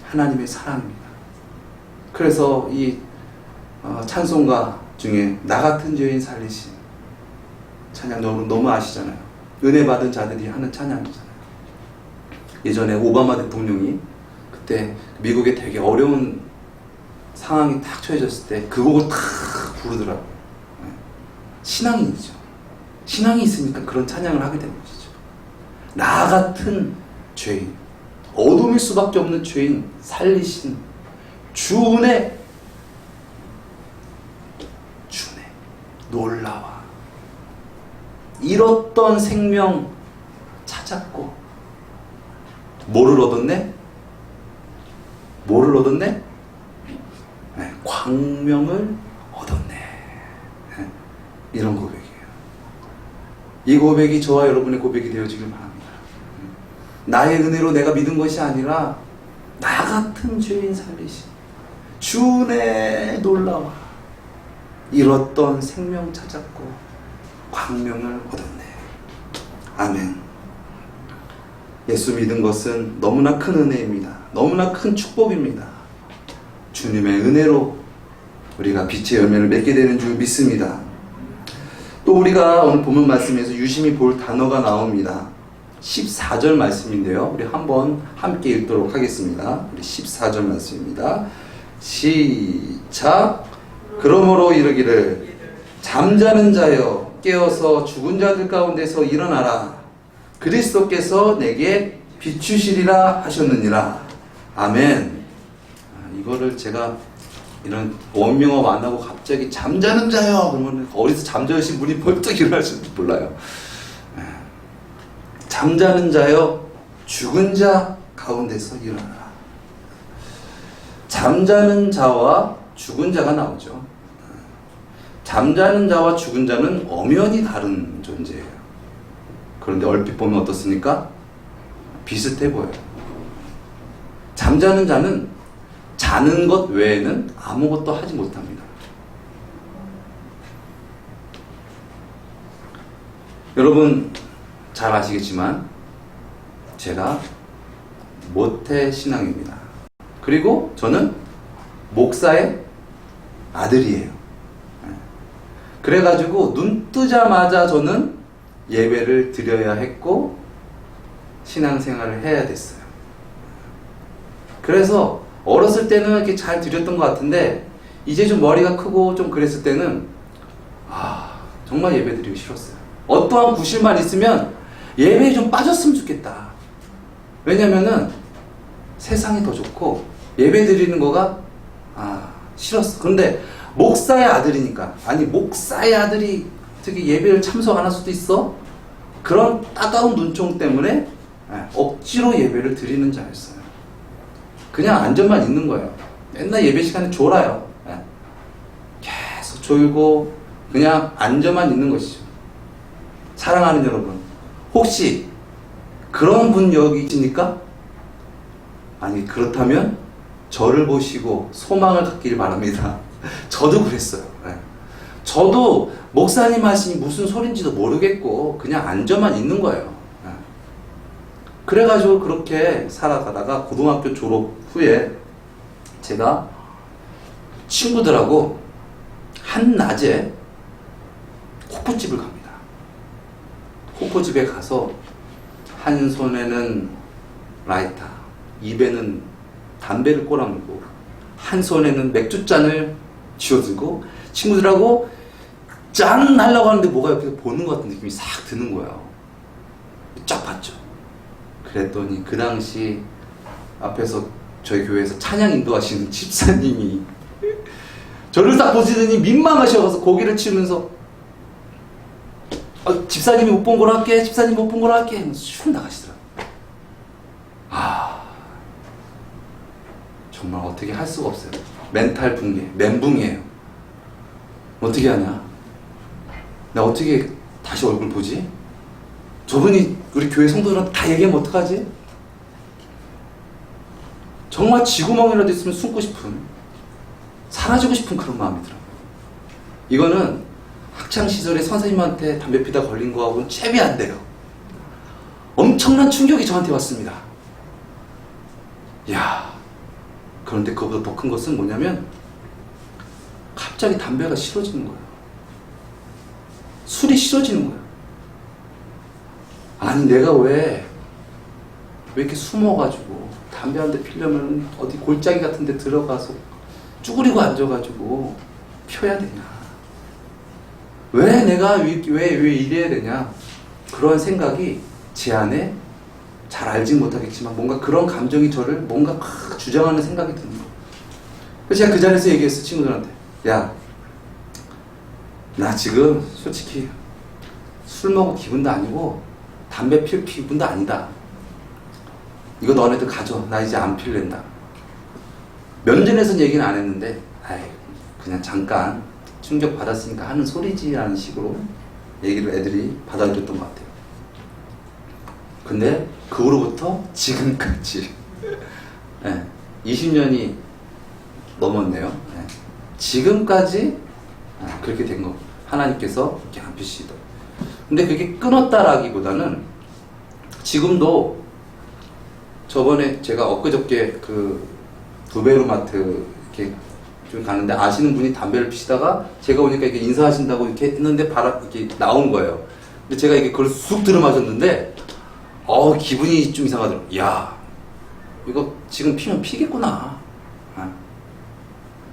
하나님의 사랑입니다. 그래서 이 찬송가 중에 나 같은 죄인 살리신 찬양, 너무 아시잖아요. 은혜 받은 자들이 하는 찬양이잖아요. 예전에 오바마 대통령이 그때 미국에 되게 어려운 상황이 딱 처해졌을 때 그 곡을 탁 부르더라고요. 신앙인이죠. 신앙이 있으니까 그런 찬양을 하게 되는 것이죠. 나 같은 죄인, 어둠일 수밖에 없는 죄인 살리신 주 은혜, 놀라와 잃었던 생명 찾았고 뭐를 얻었네? 뭐를 얻었네? 네, 광명을 얻었네. 네, 이런 고백이에요. 이 고백이 저와 여러분의 고백이 되어지길 바랍니다. 나의 은혜로 내가 믿은 것이 아니라 나 같은 죄인 살리신 주 은혜 놀라와 잃었던 생명 찾았고 광명을 얻었네. 아멘. 예수 믿은 것은 너무나 큰 은혜입니다. 너무나 큰 축복입니다. 주님의 은혜로 우리가 빛의 열매를 맺게 되는 줄 믿습니다. 또 우리가 오늘 본문 말씀에서 유심히 볼 단어가 나옵니다. 14절 말씀인데요. 우리 한번 함께 읽도록 하겠습니다. 우리 14절 말씀입니다. 시작. 그러므로 이르기를 잠자는 자여 깨어서 죽은 자들 가운데서 일어나라. 그리스도께서 내게 비추시리라 하셨느니라. 아멘. 이거를 제가 이런 원명어가 안 하고 갑자기 잠자는 자여 그러면 어디서 잠자신 분이 벌떡 일어나실지 몰라요. 잠자는 자여 죽은 자 가운데서 일어나라. 잠자는 자와 죽은 자가 나오죠. 잠자는 자와 죽은 자는 엄연히 다른 존재예요. 그런데 얼핏 보면 어떻습니까? 비슷해 보여요. 잠자는 자는 자는 것 외에는 아무것도 하지 못합니다. 여러분 잘 아시겠지만 제가 모태 신앙입니다. 그리고 저는 목사의 아들이에요. 그래가지고 눈 뜨자마자 저는 예배를 드려야 했고 신앙생활을 해야 됐어요. 그래서 어렸을 때는 이렇게 잘 드렸던 것 같은데 이제 좀 머리가 크고 좀 그랬을 때는 정말 예배 드리기 싫었어요. 어떠한 구실만 있으면 예배에 좀 빠졌으면 좋겠다. 왜냐면은 세상이 더 좋고 예배 드리는 거가 싫었어. 그런데 목사의 아들이니까, 아니 목사의 아들이 특히 예배를 참석 안 할 수도 있어? 그런 따가운 눈총 때문에 억지로 예배를 드리는 자였어요. 그냥 앉아만 있는 거예요. 맨날 예배 시간에 졸아요. 계속 졸고 그냥 앉아만 있는 것이죠. 사랑하는 여러분, 혹시 그런 분 여기 있습니까? 아니 그렇다면 저를 보시고 소망을 갖기를 바랍니다. 저도 그랬어요. 예. 저도 목사님 말씀이 무슨 소린지도 모르겠고 그냥 앉아만 있는 거예요. 예. 그래가지고 그렇게 살아가다가 고등학교 졸업 후에 제가 친구들하고 한낮에 호프집을 갑니다. 호프집에 가서 한 손에는 라이터, 입에는 담배를 꼬라물고 한 손에는 맥주잔을 쥐어들고 친구들하고 짠 하려고 하는데 뭐가 옆에서 보는 것 같은 느낌이 싹 드는 거예요. 쫙 봤죠. 그랬더니 그 당시 앞에서 저희 교회에서 찬양 인도하시는 집사님이 저를 딱 보시더니 민망하셔서 고개를 치면서 집사님이 못 본 걸 할게, 집사님 못 본 걸 할게 하면서 슉 나가시더라고요. 정말 어떻게 할 수가 없어요. 멘탈 붕괴, 멘붕이에요. 어떻게 하냐? 나 어떻게 다시 얼굴 보지? 저분이 우리 교회 성도들한테 다 얘기하면 어떡하지? 정말 쥐구멍이라도 있으면 숨고 싶은, 사라지고 싶은 그런 마음이 들어요. 이거는 학창시절에 선생님한테 담배 피다 걸린 거하고는 채비 안 돼요. 엄청난 충격이 저한테 왔습니다. 야, 그런데 그거보다 더 큰 것은 뭐냐면 갑자기 담배가 싫어지는 거예요. 술이 싫어지는 거예요. 아니 내가 왜 이렇게 숨어가지고 담배 한 대 피려면 어디 골짜기 같은 데 들어가서 쭈그리고 앉아가지고 펴야 되냐. 왜 내가 왜 이래야 되냐. 그런 생각이 제 안에 잘 알지 못하겠지만 뭔가 그런 감정이 저를 뭔가 주장하는 생각이 드는 거예요. 그래서 제가 그 자리에서 얘기했어요. 친구들한테. 야, 나 지금 솔직히 술 먹을 기분도 아니고 담배 필 기분도 아니다. 이거 너네들 가져. 나 이제 안 필랜다. 면전에서는 얘기는 안 했는데 그냥 잠깐 충격 받았으니까 하는 소리지라는 식으로 얘기를 애들이 받아들였던 것 같아요. 근데 그 후로부터 지금까지 20년이 넘었네요. 지금까지 그렇게 된 거. 하나님께서 이렇게 안 피시더. 근데 그게 끊었다라기보다는 지금도 저번에 제가 엊그저께 그 두베르마트 이렇게 좀 가는데 아시는 분이 담배를 피시다가 제가 오니까 이렇게 인사하신다고 이렇게 했는데 이렇게 나온 거예요. 근데 제가 이게 그걸 쑥 들어마셨는데 기분이 좀 이상하더라고요. 야, 이거 지금 피면 피겠구나.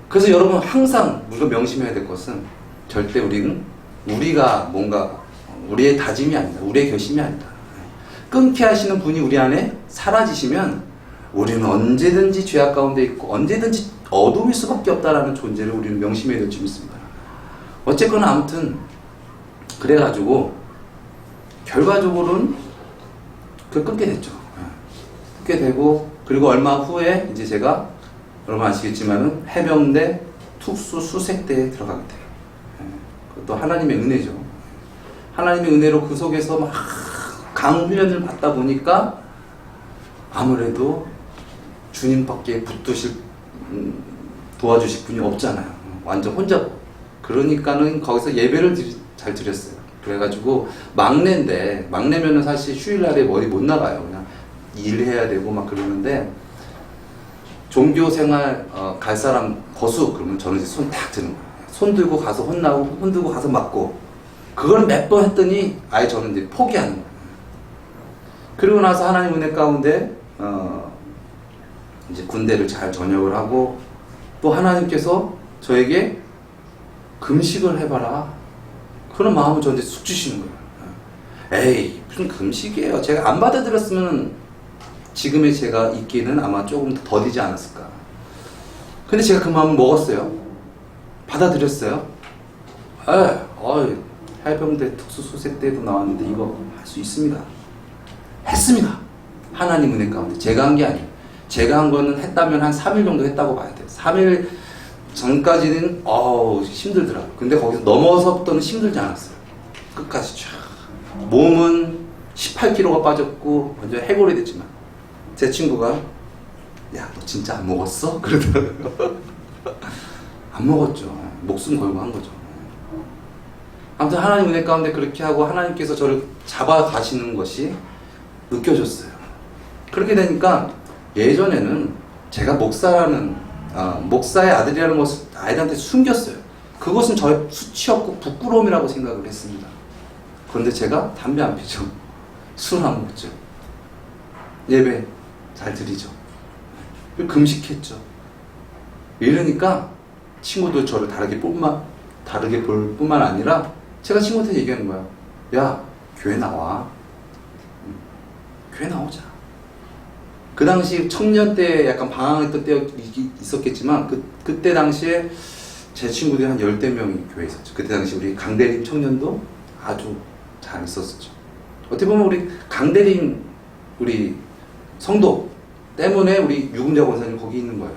그래서 여러분 항상 우리가 명심해야 될 것은 절대 우리가 뭔가 우리의 다짐이 아니다. 우리의 결심이 아니다. 끊게 하시는 분이 우리 안에 사라지시면 우리는 언제든지 죄악 가운데 있고 언제든지 어둠일 수밖에 없다라는 존재를 우리는 명심해야 될 줄 믿습니다. 어쨌거나 아무튼 그래가지고 결과적으로는 그걸 끊게 됐죠. 끊게 되고 그리고 얼마 후에 이제 제가 여러분 아시겠지만은 해병대 특수수색대에 들어가게 돼요. 그것도 하나님의 은혜죠. 하나님의 은혜로 그 속에서 막 강훈련을 받다 보니까 아무래도 주님밖에 붙드실 도와주실 분이 없잖아요. 완전 혼자. 그러니까는 거기서 예배를 잘 드렸어요. 그래가지고 막내인데 막내면은 사실 휴일날에 머리 못 나가요. 그냥 일해야 되고 막 그러는데 종교생활 갈 사람 거수 그러면 저는 이제 손 딱 드는 거예요. 손 들고 가서 혼나고 손 들고 가서 맞고 그걸 몇 번 했더니 아예 저는 이제 포기하는 거예요. 그리고 나서 하나님 은혜 가운데 이제 군대를 잘 전역을 하고 또 하나님께서 저에게 금식을 해봐라 그런 마음을 저한테 쑥 주시는 거예요. 에이 무슨 금식이에요. 제가 안 받아들였으면 지금의 제가 있기는 아마 조금 더 더디지 않았을까. 근데 제가 그 마음을 먹었어요. 받아들였어요. 해병대 특수수색대도 나왔는데 이거 할 수 있습니다. 했습니다. 하나님 은혜 가운데 제가 한 게 아니에요. 제가 한 거는 했다면 한 3일 정도 했다고 봐야 돼요. 3일 전까지는 힘들더라고요. 근데 거기서 넘어서부터는 힘들지 않았어요. 끝까지 쫙. 몸은 18kg가 빠졌고 먼저 해골이 됐지만 제 친구가 야, 너 진짜 안 먹었어? 그러더라고요. 안 먹었죠. 목숨 걸고 한 거죠. 아무튼 하나님 은혜 가운데 그렇게 하고 하나님께서 저를 잡아가시는 것이 느껴졌어요. 그렇게 되니까 예전에는 제가 목사의 아들이라는 것을 아이들한테 숨겼어요. 그것은 저의 수치였고 부끄러움이라고 생각을 했습니다. 그런데 제가 담배 안 피죠. 술 안 먹죠. 예배 잘 드리죠. 금식했죠. 이러니까 친구도 저를 다르게 볼 뿐만 아니라 제가 친구한테 얘기하는 거야. 야, 교회 나와. 교회 나오자. 그 당시 청년 때 약간 방황했던 때가 있었겠지만 그때 당시에 제 친구들이 한 10대 명이 교회에 있었죠. 그때 당시 우리 강대림 청년도 아주 잘 있었었죠. 어떻게 보면 우리 강대림 우리 성도 때문에 우리 유금자 권사님 거기 있는 거예요.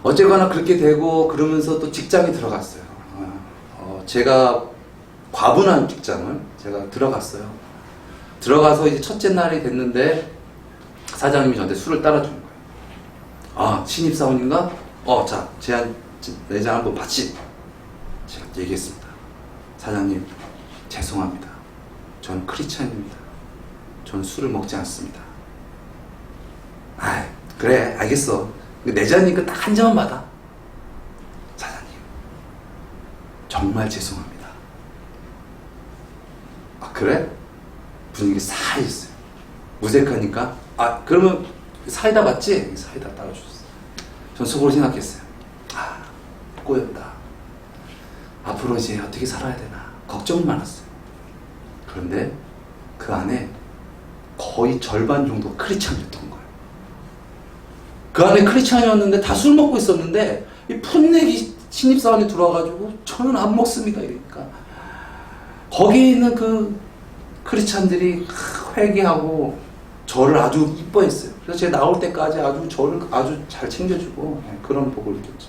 어쨌거나 그렇게 되고 그러면서 또 직장에 들어갔어요. 제가 과분한 직장을 제가 들어갔어요. 들어가서 이제 첫째 날이 됐는데 사장님이 저한테 술을 따라준 거예요. 아, 신입사원인가? 자, 내장 한번 받지. 제가 얘기했습니다. 사장님, 죄송합니다. 전 크리스찬입니다. 전 술을 먹지 않습니다. 아, 그래, 알겠어. 내자니까 딱 한 잔만 받아. 사장님, 정말 죄송합니다. 아, 그래? 분위기 싸했어요. 무색하니까, 그러면 사이다 맞지? 사이다 따라주셨어요. 전 속으로 생각했어요. 꼬였다. 앞으로 이제 어떻게 살아야 되나 걱정이 많았어요. 그런데 그 안에 거의 절반 정도 크리스찬이었던 거예요. 그 안에 크리스찬이었는데 다 술 먹고 있었는데 이 풋내기 신입사원이 들어와가지고 저는 안 먹습니다 이러니까 거기에 있는 그 크리스찬들이 회개하고 저를 아주 이뻐했어요. 그래서 제가 나올 때까지 저를 아주 잘 챙겨주고 그런 복을 느꼈죠.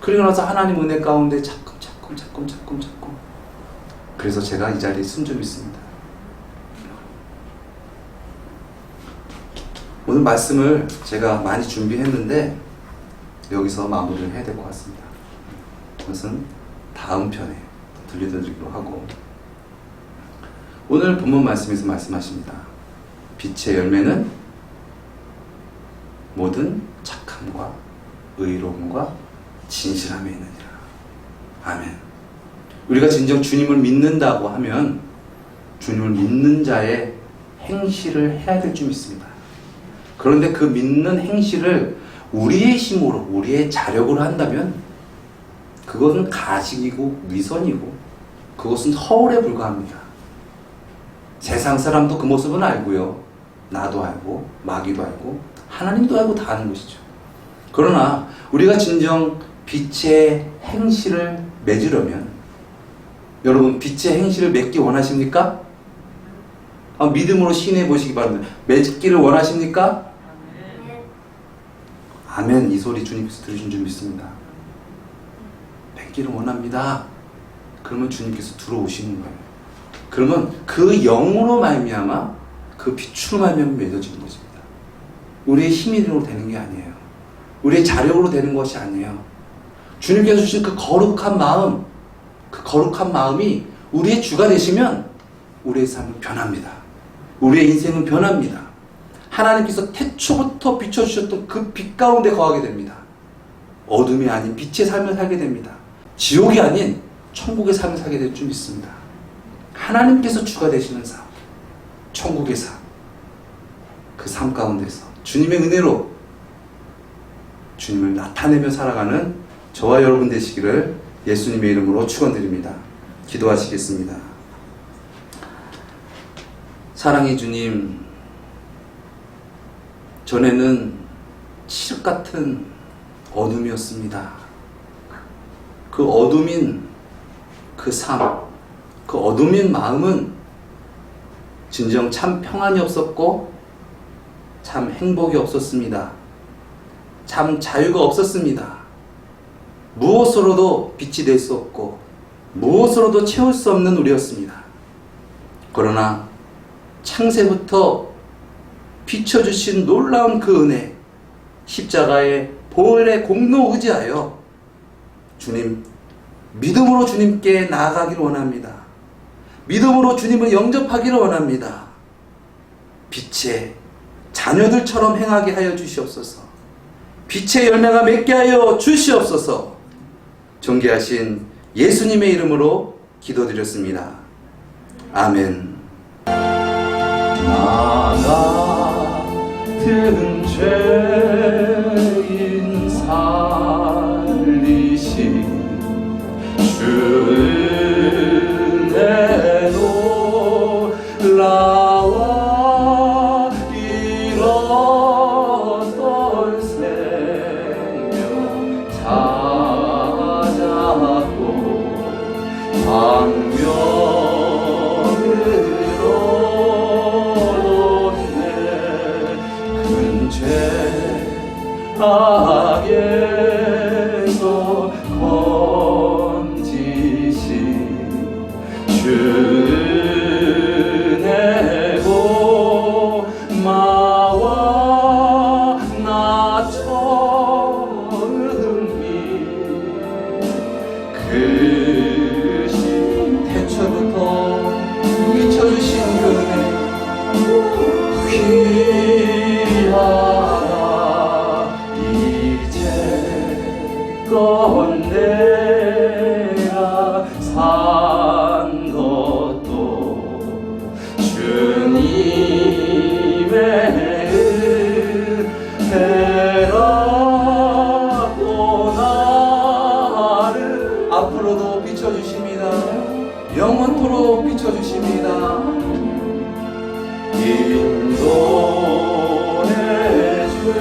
그리고 나서 하나님 은혜 가운데 자꾸 그래서 제가 이 자리에 쓴 좀 있습니다. 오늘 말씀을 제가 많이 준비했는데 여기서 마무리를 해야 될 것 같습니다. 그것은 다음 편에 들려드리기로 하고 오늘 본문 말씀에서 말씀하십니다. 빛의 열매는 모든 착함과 의로움과 진실함에 있느니라. 아멘. 우리가 진정 주님을 믿는다고 하면 주님을 믿는 자의 행실을 해야 될 줄 믿습니다. 그런데 그 믿는 행실을 우리의 힘으로 우리의 자력으로 한다면 그것은 가식이고 위선이고 그것은 허울에 불과합니다. 세상 사람도 그 모습은 알고요. 나도 알고 마귀도 알고 하나님도 알고 다 아는 것이죠. 그러나 우리가 진정 빛의 행실을 맺으려면 여러분 빛의 행실을 맺기 원하십니까? 믿음으로 시인해 보시기 바랍니다. 맺기를 원하십니까? 아멘. 이 소리 주님께서 들으신 줄 믿습니다. 맺기를 원합니다. 그러면 주님께서 들어오시는 거예요. 그러면 그 영으로 말미암아 그 빛으로 말미암아 맺어지는 것입니다. 우리의 힘으로 되는 게 아니에요. 우리의 자력으로 되는 것이 아니에요. 주님께서 주신 그 거룩한 마음, 그 거룩한 마음이 우리의 주가 되시면 우리의 삶은 변합니다. 우리의 인생은 변합니다. 하나님께서 태초부터 비춰주셨던 그 빛 가운데 거하게 됩니다. 어둠이 아닌 빛의 삶을 살게 됩니다. 지옥이 아닌 천국의 삶을 살게 될 줄 믿습니다. 하나님께서 주가 되시는 삶, 천국의 삶, 그 삶 가운데서 주님의 은혜로 주님을 나타내며 살아가는 저와 여러분 되시기를 예수님의 이름으로 축원드립니다. 기도하시겠습니다. 사랑의 주님, 전에는 칠흑 같은 어둠이었습니다. 그 어둠인 그 삶, 그 어둠인 마음은 진정 참 평안이 없었고 참 행복이 없었습니다. 참 자유가 없었습니다. 무엇으로도 빛이 될 수 없고 무엇으로도 채울 수 없는 우리였습니다. 그러나 창세부터 비춰주신 놀라운 그 은혜, 십자가의 보혈의 공로 의지하여 주님, 믿음으로 주님께 나아가기를 원합니다. 믿음으로 주님을 영접하기를 원합니다. 빛의 자녀들처럼 행하게 하여 주시옵소서. 빛의 열매가 맺게 하여 주시옵소서. 존귀하신 예수님의 이름으로 기도드렸습니다. 아멘. 나 같은 죄인 살리신 주 은혜로 나와 잃었던 생명 찾았고 광명으로 얻었네. 큰 죄악에서 건지신 주 은혜고 마와 나 처음이 그 태초부터 비춰주신 그 은혜 귀하라 이제껏 내가 산 것도 주님의 은혜라고 나를 앞으로도 비춰주십니다. 영원토록 비춰주십니다. 인도해 주시니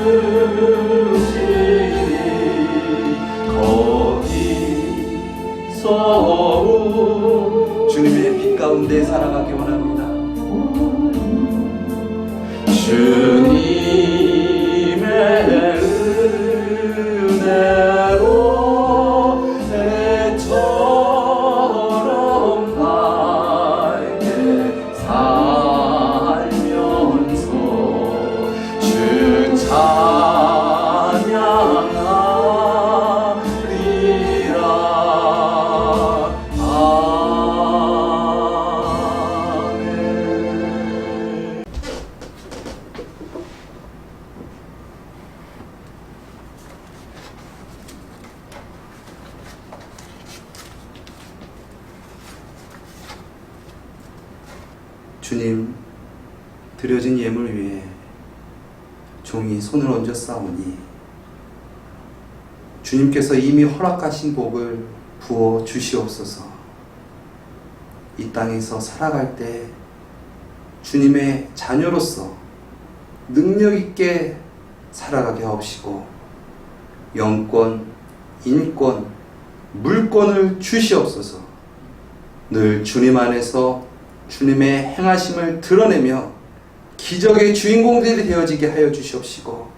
거기서 주님의 빛 가운데 살아가기 원합니다. 주님의 은혜로 해처럼 밝게 살면서 주 찬양하리라. 아멘. 주님, 드려진 예물 위에 종이 손을 얹어 싸우니 주님께서 이미 허락하신 복을 부어 주시옵소서. 이 땅에서 살아갈 때 주님의 자녀로서 능력 있게 살아가게 하옵시고 영권, 인권, 물권을 주시옵소서. 늘 주님 안에서 주님의 행하심을 드러내며 기적의 주인공들이 되어지게 하여 주시옵시고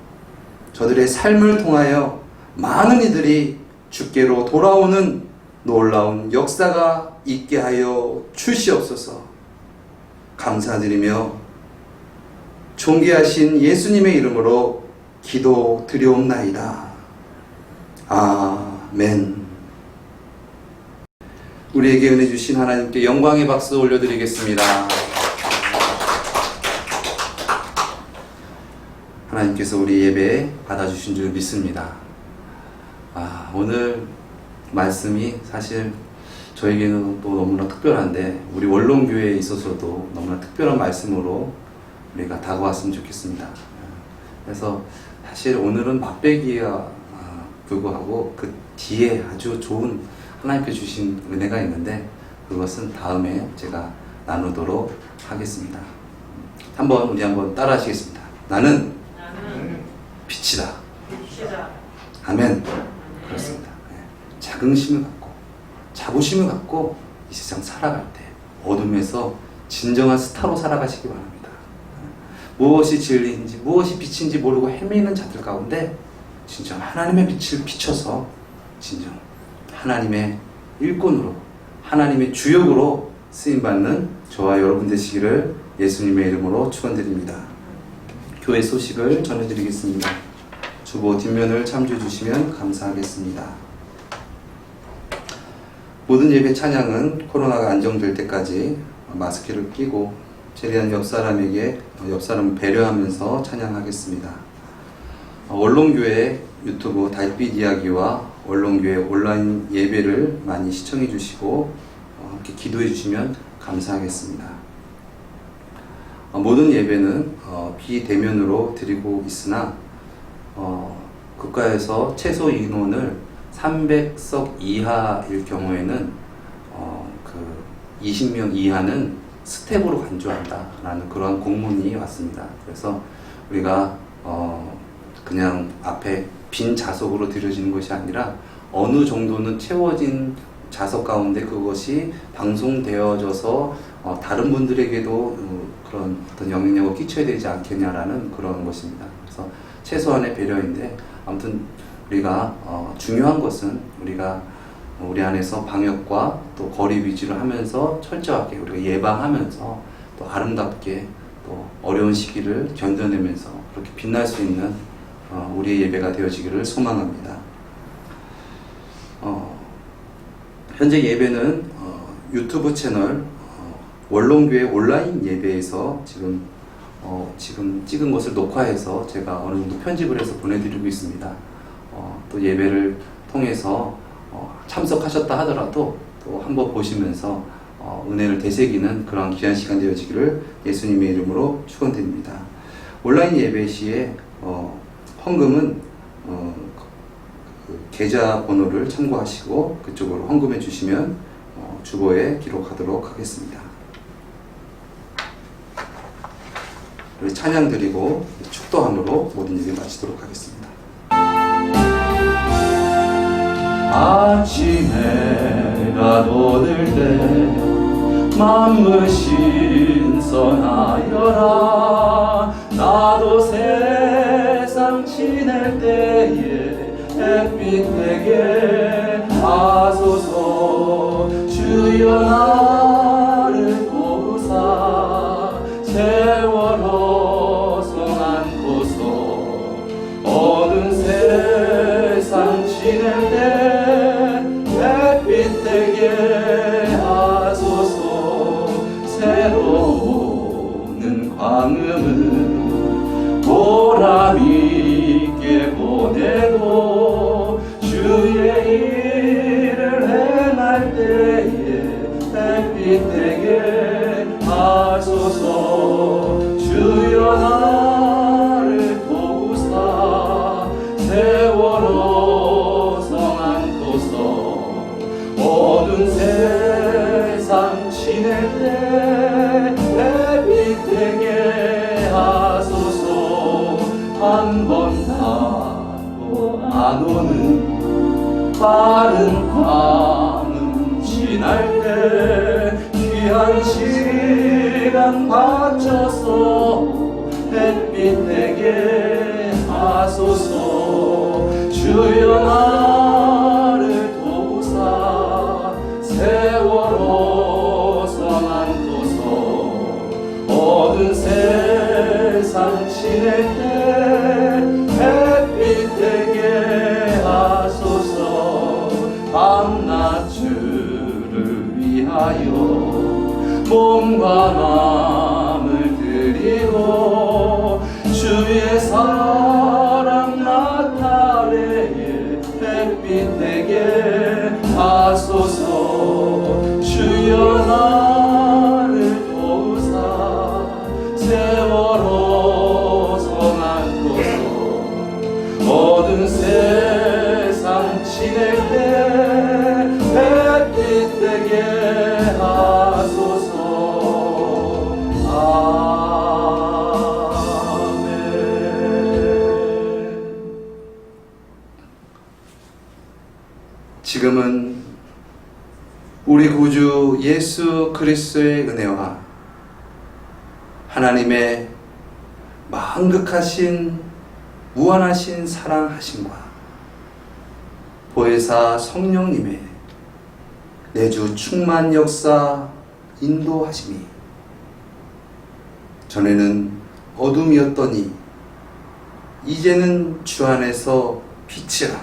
저들의 삶을 통하여 많은 이들이 주께로 돌아오는 놀라운 역사가 있게 하여 주시옵소서. 감사드리며 존귀하신 예수님의 이름으로 기도드리옵나이다. 아멘. 우리에게 은혜 주신 하나님께 영광의 박수 올려드리겠습니다. 하나님께서 우리 예배 받아주신 줄 믿습니다. 오늘 말씀이 사실 저에게는 또 너무나 특별한데 우리 원롱교회에 있어서도 너무나 특별한 말씀으로 우리가 다가왔으면 좋겠습니다. 그래서 사실 오늘은 맛배기와 불구하고 그 뒤에 아주 좋은 하나님께 주신 은혜가 있는데 그것은 다음에 제가 나누도록 하겠습니다. 우리 한번 따라 하시겠습니다. 나는 빛이다. 아멘. 그렇습니다. 자긍심을 갖고 자부심을 갖고 이 세상 살아갈 때 어둠에서 진정한 스타로 살아가시기 바랍니다. 무엇이 진리인지 무엇이 빛인지 모르고 헤매는 자들 가운데 진정 하나님의 빛을 비춰서 진정 하나님의 일꾼으로 하나님의 주역으로 쓰임받는 저와 여러분 되시기를 예수님의 이름으로 축원드립니다. 교회 소식을 전해드리겠습니다. 주보 뒷면을 참조해 주시면 감사하겠습니다. 모든 예배 찬양은 코로나가 안정될 때까지 마스크를 끼고 최대한 옆 사람을 배려하면서 찬양하겠습니다. 원롱교회 유튜브 달빛 이야기와 원롱교회 온라인 예배를 많이 시청해 주시고 함께 기도해 주시면 감사하겠습니다. 모든 예배는 비대면으로 드리고 있으나 국가에서 최소 인원을 300석 이하일 경우에는 20명 이하는 스텝으로 간주한다라는 그러한 공문이 왔습니다. 그래서 우리가 그냥 앞에 빈 좌석으로 드려지는 것이 아니라 어느 정도는 채워진 좌석 가운데 그것이 방송되어져서 다른 분들에게도 그런 어떤 영향력을 끼쳐야 되지 않겠냐라는 그런 것입니다. 그래서 최소한의 배려인데 아무튼 우리가 중요한 것은 우리가 우리 안에서 방역과 또 거리 유지를 하면서 철저하게 우리가 예방하면서 또 아름답게 또 어려운 시기를 견뎌내면서 그렇게 빛날 수 있는 우리의 예배가 되어지기를 소망합니다. 현재 예배는 유튜브 채널 원롱교회 온라인 예배에서 지금 찍은 것을 녹화해서 제가 어느 정도 편집을 해서 보내드리고 있습니다. 또 예배를 통해서 참석하셨다 하더라도 또 한번 보시면서 은혜를 되새기는 그런 귀한 시간 되어지기를 예수님의 이름으로 축원드립니다. 온라인 예배 시에 헌금은 계좌 번호를 참고하시고 그쪽으로 헌금해 주시면 주보에 기록하도록 하겠습니다. 우리 찬양 드리고 축도함으로 모든 일을 마치도록 하겠습니다. 아침에 해가 돋을 때 만물 신선하여라. 나도 세상 지낼 때에 햇빛 되게 하소서. 주여 나를 도우사 세월호 안고서 어두운 세상 지낼 때 햇빛 되게 하소서. 새로 오는 광음은 보람 있게 보내고 주의 일을 행할 때에 햇빛 되게 하소서. 주여 나를 도우사 세월호 안고서 어두운 세상 지낼 때 햇빛 되게 하소서. 한 번 타고 안 오는 빠른 광음 지날 때 귀한 시간 바쳐서 햇빛 되게 하소서. 주여 나를 도우사 세월호 안고서 어두운 세상 지낼 때 햇빛 되게 하소서. 밤낮 주를 위하여 몸과 마음을 드리고 주의 사랑 나타내에 햇빛 되게 하소서. 주여 나를 도우사 세월호 안고서 어두운 세상 지낼 때 햇빛 되게 하소서. 지금은 우리 구주 예수 그리스도의 은혜와 하나님의 만극하신 무한하신 사랑하심과 보혜사 성령님의 내주 충만 역사 인도하심이 전에는 어둠이었더니 이제는 주 안에서 빛이라.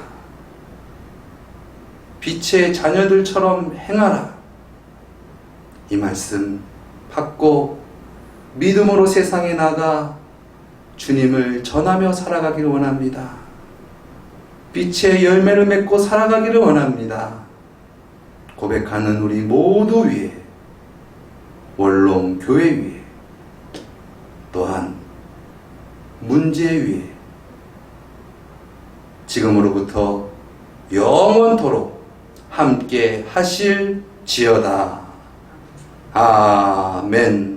빛의 자녀들처럼 행하라. 이 말씀 받고 믿음으로 세상에 나가 주님을 전하며 살아가기를 원합니다. 빛의 열매를 맺고 살아가기를 원합니다. 고백하는 우리 모두 위에, 원롱 교회 위에, 또한 문제 위에 지금으로부터 영원토록 함께 하실지어다. 아멘.